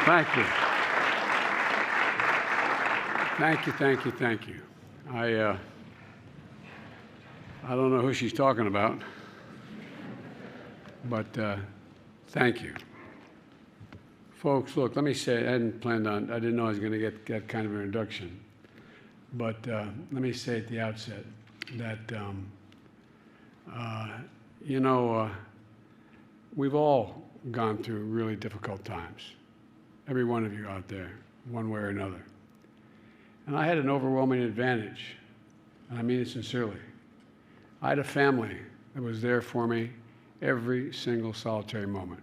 Thank you. Thank you, thank you, thank you. I don't know who she's talking about, but thank you. Folks, look, let me say, I didn't know I was going to get that kind of an introduction, but let me say at the outset that, we've all gone through really difficult times. Every one of you out there, one way or another. And I had an overwhelming advantage, and I mean it sincerely. I had a family that was there for me every single solitary moment.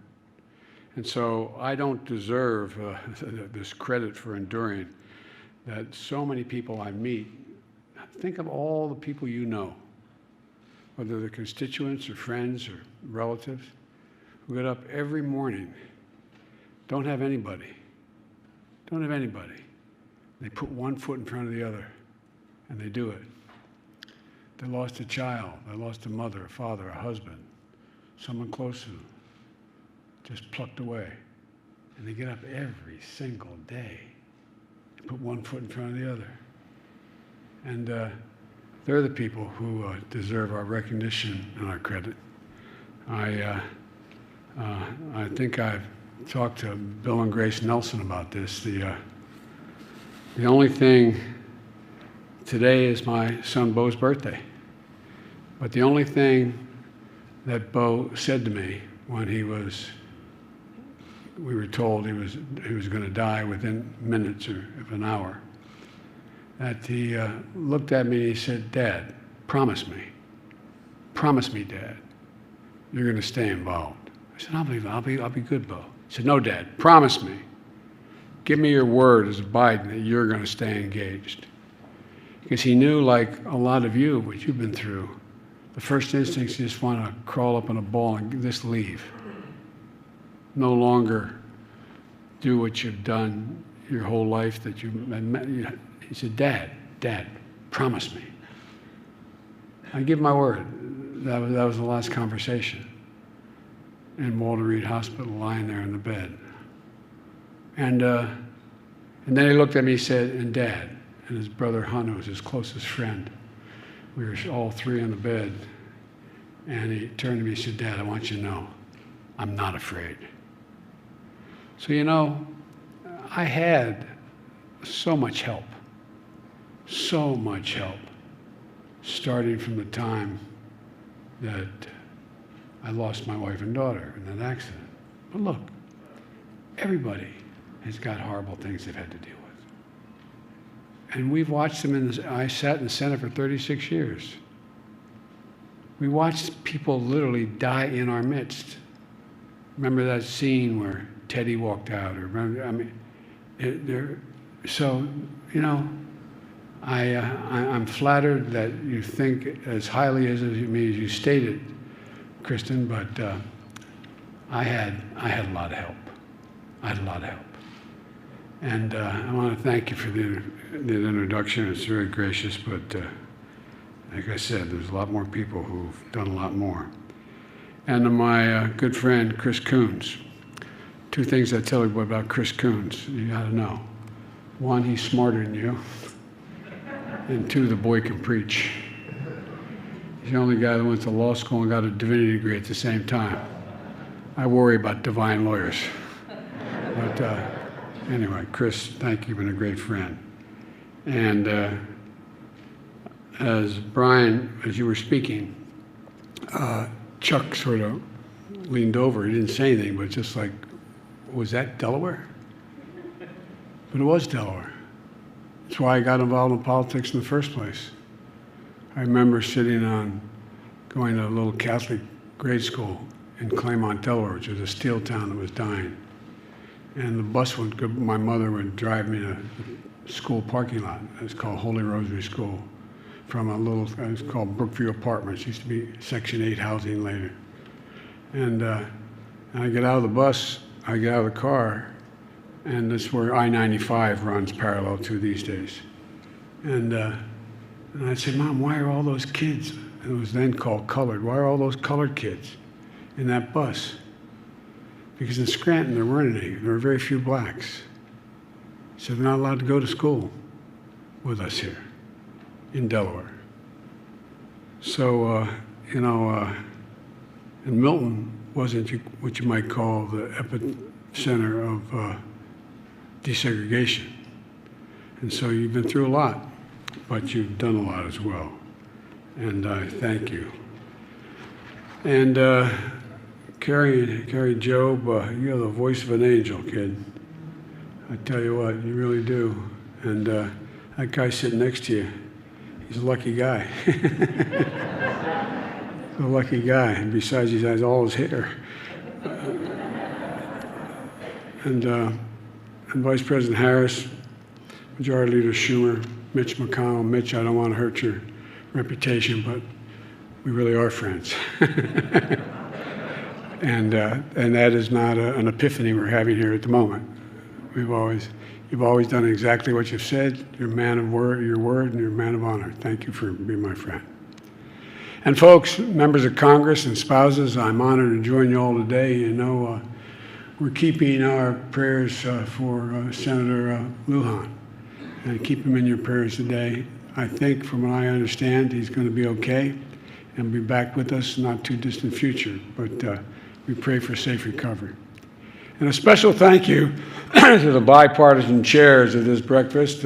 And so I don't deserve this credit for enduring that so many people I meet. Think of all the people you know, whether they're constituents or friends or relatives, who get up every morning, don't have anybody. They put one foot in front of the other, and they do it. They lost a child, they lost a mother, a father, a husband, someone close to them, just plucked away. And they get up every single day and put one foot in front of the other. And they're the people who deserve our recognition and our credit. I think I've talked to Bill and Grace Nelson about this. The only thing, today is my son Beau's birthday, but the only thing that Beau said to me when we were told he was going to die within minutes or of an hour, that he looked at me and he said, "Dad, promise me, Dad, you're going to stay involved." I said, I'll be good, Beau. He said, "No, Dad, promise me. Give me your word as Biden that you're going to stay engaged." Because he knew, like a lot of you, what you've been through, the first instinct is you just want to crawl up in a ball and just leave. No longer do what you've done your whole life that he said, Dad, promise me. I give my word. That was the last conversation in Walter Reed Hospital, lying there in the bed. And then he looked at me and said, "And Dad," and his brother Hun, who was his closest friend. We were all three on the bed. And he turned to me and said, "Dad, I want you to know, I'm not afraid." So, I had so much help, starting from the time that I lost my wife and daughter in that accident. But look, everybody has got horrible things they've had to deal with. And we've watched them I sat in the Senate for 36 years. We watched people literally die in our midst. Remember that scene where Teddy walked out? I'm flattered that you think as highly of me as you stated, Kristen, but I had a lot of help. And I want to thank you for the introduction. It's very gracious, but like I said, there's a lot more people who've done a lot more. And to my good friend, Chris Coons. Two things I tell everybody about Chris Coons, you gotta know. One, he's smarter than you. And two, the boy can preach. He's the only guy that went to law school and got a divinity degree at the same time. I worry about divine lawyers. But anyway, Chris, thank you. You've been a great friend. And as you were speaking, Chuck sort of leaned over. He didn't say anything, but just like, was that Delaware? But it was Delaware. That's why I got involved in politics in the first place. I remember going to a little Catholic grade school in Claymont, Delaware, which was a steel town that was dying. And the bus my mother would drive me to the school parking lot. It was called Holy Rosary School. From it was called Brookview Apartments. It used to be Section 8 housing later. And I get out of the bus, I get out of the car, and that's where I-95 runs parallel to these days. And I said, "Mom, why are all those kids," it was then called colored, "why are all those colored kids in that bus?" Because in Scranton, there weren't any. There were very few blacks. So they're not allowed to go to school with us here in Delaware. So, and Milton wasn't what you might call the epicenter of desegregation. And so you've been through a lot, but you've done a lot as well. And I thank you. And Carrie Job, you have the voice of an angel, kid. I tell you what, you really do. And that guy sitting next to you, he's a lucky guy. A lucky guy. And besides, he has all his hair. And Vice President Harris, Majority Leader Schumer, Mitch McConnell. Mitch, I don't want to hurt your reputation, but we really are friends. And that is not an epiphany we're having here at the moment. You've always done exactly what you've said. You're a man of your word, and you're a man of honor. Thank you for being my friend. And folks, members of Congress and spouses, I'm honored to join you all today. You know, we're keeping our prayers for Senator Lujan, and keep him in your prayers today. I think, from what I understand, he's going to be okay and be back with us in not too distant future. But we pray for safe recovery. And a special thank you to the bipartisan chairs of this breakfast,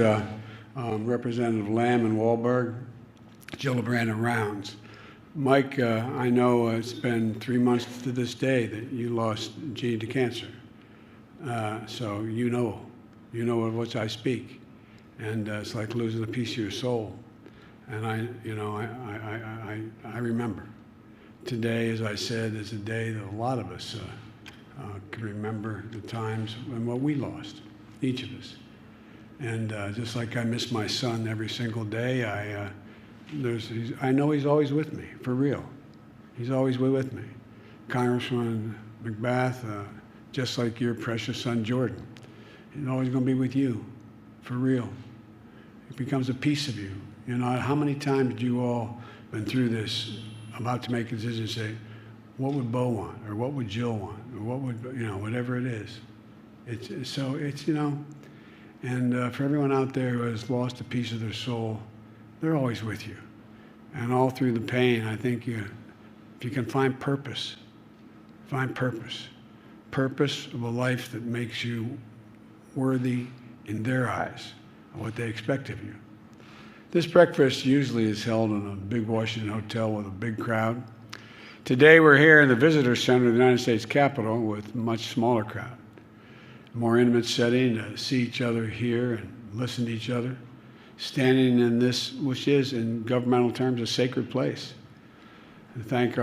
Representative Lamb and Wahlberg, Gillibrand and Rounds. Mike, I know it's been 3 months to this day that you lost Gene to cancer. So you know of what I speak. And it's like losing a piece of your soul. And I remember. Today, as I said, is a day that a lot of us can remember the times and what we lost, each of us. And just like I miss my son every single day, I know he's always with me, for real. He's always with me. Congressman McBath, just like your precious son Jordan, he's always going to be with you, for real. It becomes a piece of you. You know, how many times have you all been through this, about to make a decision, say, what would Beau want, or what would Jill want, or what would, whatever it is. And for everyone out there who has lost a piece of their soul, they're always with you. And all through the pain, I think if you can find purpose of a life that makes you worthy in their eyes of what they expect of you. This breakfast usually is held in a big Washington hotel with a big crowd. Today we're here in the Visitor Center of the United States Capitol with a much smaller crowd. A more intimate setting to see each other here and listen to each other, standing in this, which is in governmental terms, a sacred place. And think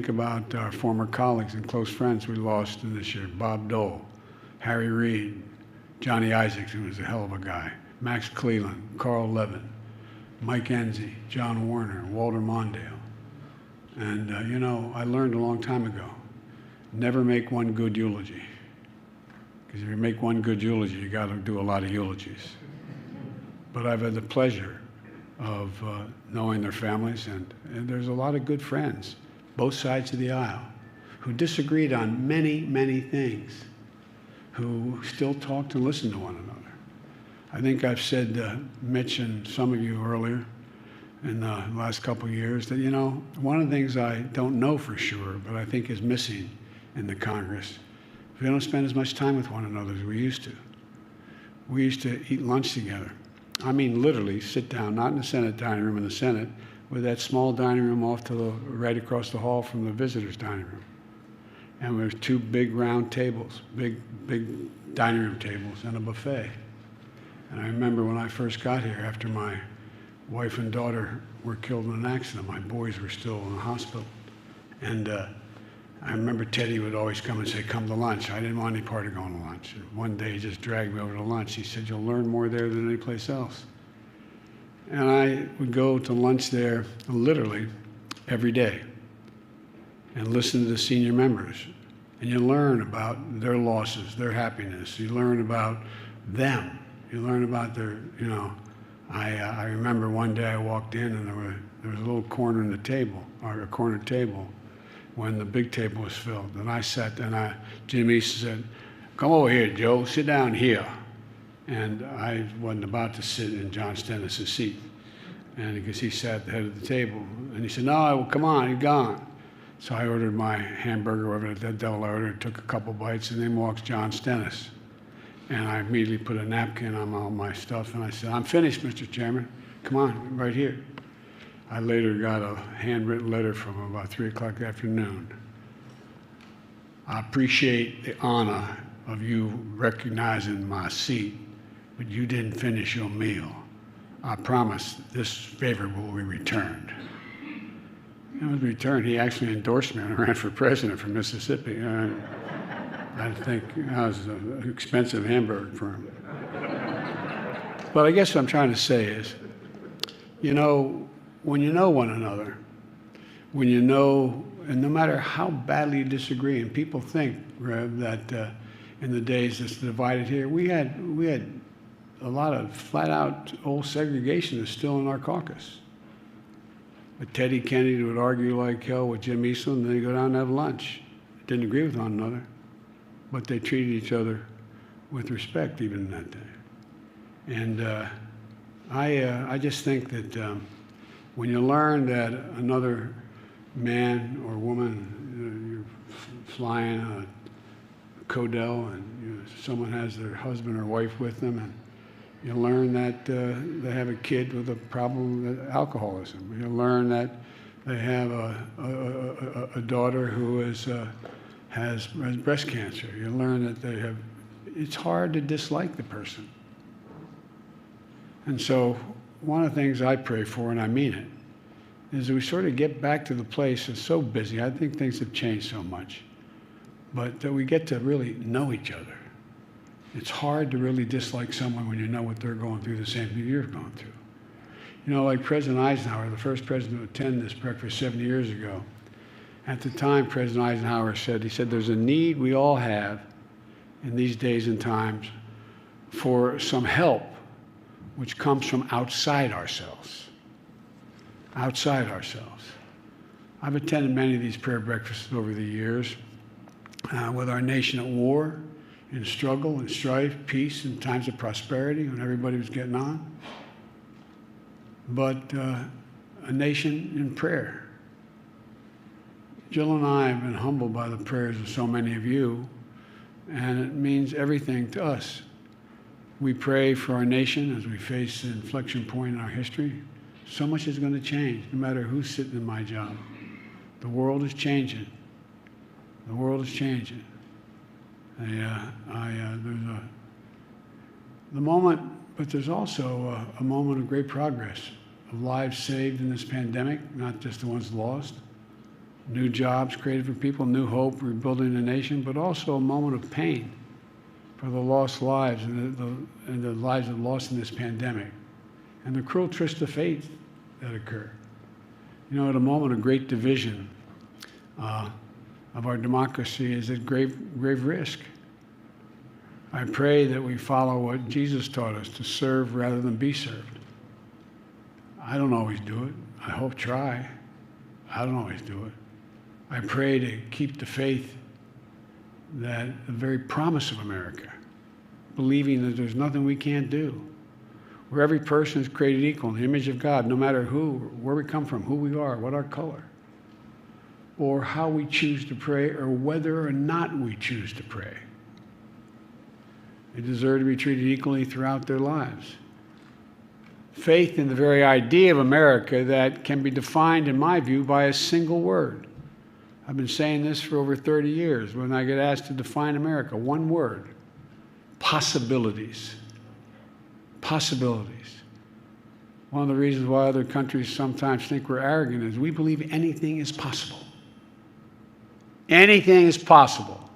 about our former colleagues and close friends we lost in this year. Bob Dole, Harry Reid, Johnny Isaacs, who was a hell of a guy, Max Cleland, Carl Levin, Mike Enzi, John Warner, Walter Mondale. And, I learned a long time ago, never make one good eulogy. Because if you make one good eulogy, you got to do a lot of eulogies. But I've had the pleasure of knowing their families, and there's a lot of good friends, both sides of the aisle, who disagreed on many, many things, who still talked and listened to one another. I think I've said to Mitch and some of you earlier in the last couple of years that, one of the things I don't know for sure, but I think is missing in the Congress, we don't spend as much time with one another as we used to. We used to eat lunch together. I mean, literally sit down, not in the Senate dining room in the Senate, with that small dining room off to the right across the hall from the visitors' dining room. And there's 2 big round tables, big dining room tables, and a buffet. And I remember when I first got here, after my wife and daughter were killed in an accident, my boys were still in the hospital. And I remember Teddy would always come and say, come to lunch. I didn't want any part of going to lunch. And one day he just dragged me over to lunch. He said, you'll learn more there than any place else. And I would go to lunch there literally every day and listen to the senior members. And you learn about their losses, their happiness. You learn about them. You learn about their, I remember one day I walked in and there was a little corner in the table, or a corner table, when the big table was filled. And I sat there, and Jim Easton said, "Come over here, Joe, sit down here." And I wasn't about to sit in John Stennis' seat. And because he sat at the head of the table. And he said, "No, come on, you're gone." So I ordered my hamburger, whatever the devil I ordered, took a couple bites, and then walks John Stennis. And I immediately put a napkin on all my stuff, and I said, "I'm finished, Mr. Chairman. Come on, right here." I later got a handwritten letter from him about 3 o'clock in the afternoon. "I appreciate the honor of you recognizing my seat, but you didn't finish your meal. I promise this favor will be returned." It was returned. He actually endorsed me and I ran for president from Mississippi. I think that was an expensive hamburger for him. But I guess what I'm trying to say is, when you know one another, when you know, and no matter how badly you disagree, and people think, Rev, that in the days that's divided here, we had a lot of flat-out old segregation is still in our caucus. But Teddy Kennedy would argue like hell with Jim Eastland, and then they'd go down and have lunch. Didn't agree with one another, but they treated each other with respect even in that day. And I just think that when you learn that another man or woman, you're flying a Codell and someone has their husband or wife with them, and you learn that they have a kid with a problem with alcoholism. You learn that they have a daughter who has breast cancer. You learn that it's hard to dislike the person. And so one of the things I pray for, and I mean it, is that we sort of get back to the place that's so busy. I think things have changed so much. But that we get to really know each other. It's hard to really dislike someone when you know what they're going through, the same thing you're going through. Like President Eisenhower, the first president to attend this breakfast 70 years ago. At the time, President Eisenhower said, there's a need we all have in these days and times for some help which comes from outside ourselves. Outside ourselves. I've attended many of these prayer breakfasts over the years with our nation at war, in struggle and strife, peace, and times of prosperity when everybody was getting on. But a nation in prayer. Jill and I have been humbled by the prayers of so many of you, and it means everything to us. We pray for our nation as we face the inflection point in our history. So much is going to change, no matter who's sitting in my job. The world is changing. The world is changing. There's the moment, but there's also a moment of great progress, of lives saved in this pandemic, not just the ones lost, new jobs created for people, new hope, rebuilding the nation, but also a moment of pain for the lost lives and the lives that lost in this pandemic, and the cruel twist of fate that occurred. At a moment of great division of our democracy is at grave risk. I pray that we follow what Jesus taught us, to serve rather than be served. I don't always do it. I hope try. I don't always do it. I pray to keep the faith, that the very promise of America, believing that there's nothing we can't do, where every person is created equal in the image of God, no matter where we come from, who we are, what our color, or how we choose to pray, or whether or not we choose to pray. They deserve to be treated equally throughout their lives. Faith in the very idea of America that can be defined, in my view, by a single word. I've been saying this for over 30 years. When I get asked to define America, one word: possibilities. Possibilities. One of the reasons why other countries sometimes think we're arrogant is we believe anything is possible. Anything is possible.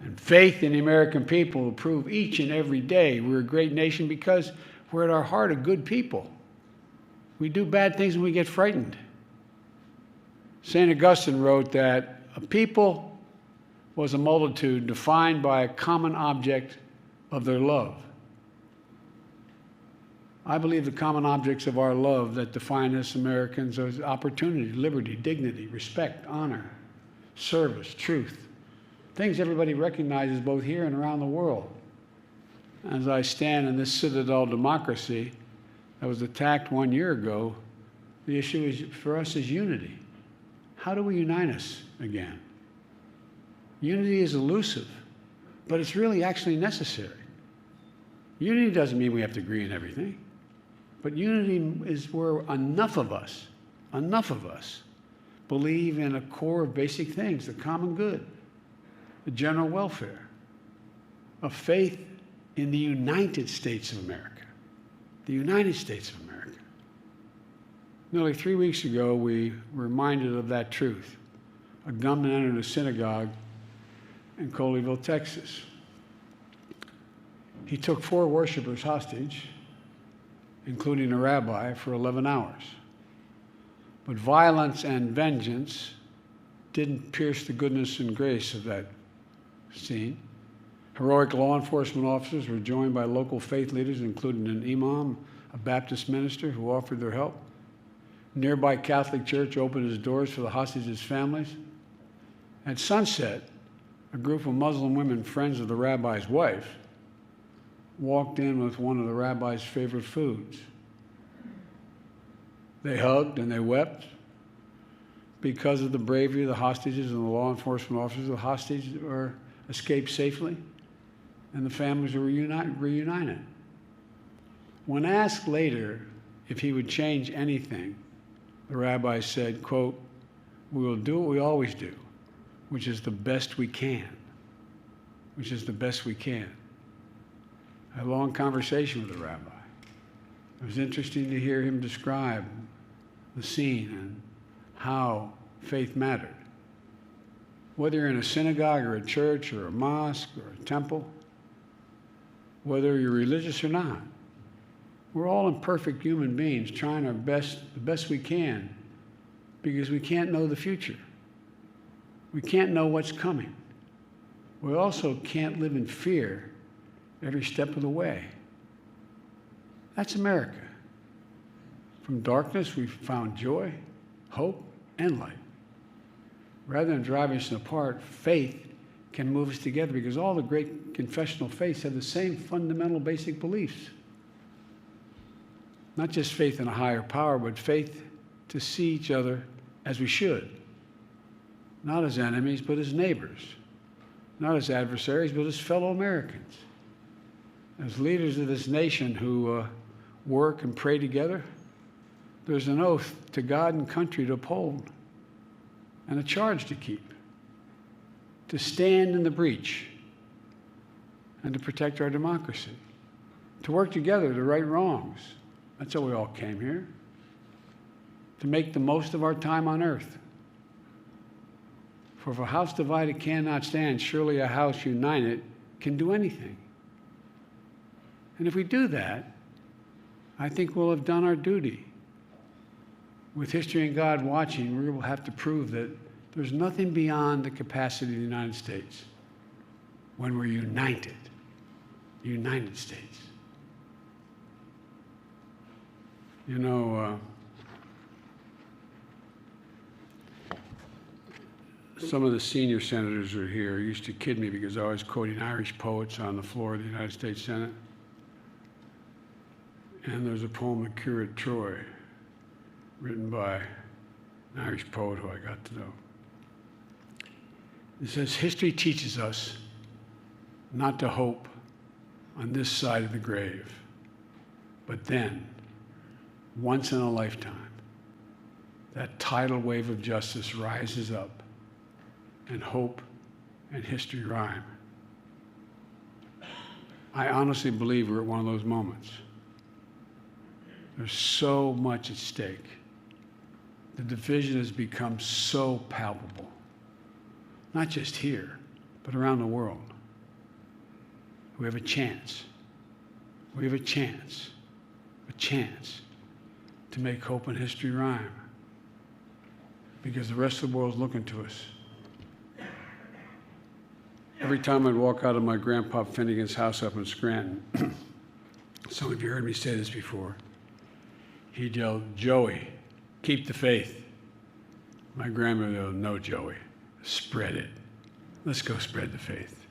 And faith in the American people will prove each and every day we're a great nation because we're at our heart a good people. We do bad things and we get frightened. St. Augustine wrote that a people was a multitude defined by a common object of their love. I believe the common objects of our love that define us Americans are opportunity, liberty, dignity, respect, honor, service, truth. Things everybody recognizes both here and around the world. As I stand in this citadel democracy that was attacked 1 year ago, the issue for us is unity. How do we unite us again? Unity is elusive, but it's really actually necessary. Unity doesn't mean we have to agree on everything, but unity is where enough of us believe in a core of basic things, the common good, the general welfare, a faith in the United States of America, the United States of America. Nearly 3 weeks ago, we were reminded of that truth. A gunman entered a synagogue in Colleyville, Texas. He took 4 worshipers hostage, including a rabbi, for 11 hours. But violence and vengeance didn't pierce the goodness and grace of that scene. Heroic law enforcement officers were joined by local faith leaders, including an imam, a Baptist minister, who offered their help. Nearby Catholic Church opened its doors for the hostages' families. At sunset, a group of Muslim women, friends of the rabbi's wife, walked in with one of the rabbi's favorite foods. They hugged and they wept because of the bravery of the hostages and the law enforcement officers. The hostages escaped safely, and the families were reunited. When asked later if he would change anything, the rabbi said, quote, "We will do what we always do, which is the best we can," which is the best we can. I had a long conversation with the rabbi. It was interesting to hear him describe the scene and how faith mattered. Whether you're in a synagogue or a church or a mosque or a temple, whether you're religious or not, we're all imperfect human beings trying our best, the best we can, because we can't know the future. We can't know what's coming. We also can't live in fear every step of the way. That's America. From darkness, we've found joy, hope, and light. Rather than driving us apart, faith can move us together, because all the great confessional faiths have the same fundamental basic beliefs. Not just faith in a higher power, but faith to see each other as we should. Not as enemies, but as neighbors. Not as adversaries, but as fellow Americans. As leaders of this nation who work and pray together, there's an oath to God and country to uphold, and a charge to keep, to stand in the breach, and to protect our democracy, to work together to right wrongs. That's how we all came here, to make the most of our time on earth. For if a house divided cannot stand, surely a house united can do anything. And if we do that, I think we'll have done our duty. With history and God watching, we will have to prove that there's nothing beyond the capacity of the United States when we're united. United States. You know, some of the senior senators are here. Used to kid me because I was quoting Irish poets on the floor of the United States Senate. And there's a poem, The Curate Troy, written by an Irish poet who I got to know. It says, "History teaches us not to hope on this side of the grave, but then, once in a lifetime, that tidal wave of justice rises up, and hope and history rhyme." I honestly believe we're at one of those moments. There's so much at stake. The division has become so palpable, not just here, but around the world. We have a chance. We have a chance to make hope and history rhyme, because the rest of the world's looking to us. Every time I'd walk out of my Grandpa Finnegan's house up in Scranton, Some of you heard me say this before. He'd yell, "Joey, keep the faith." My grandmother would, "No, Joey, spread it. Let's go spread the faith."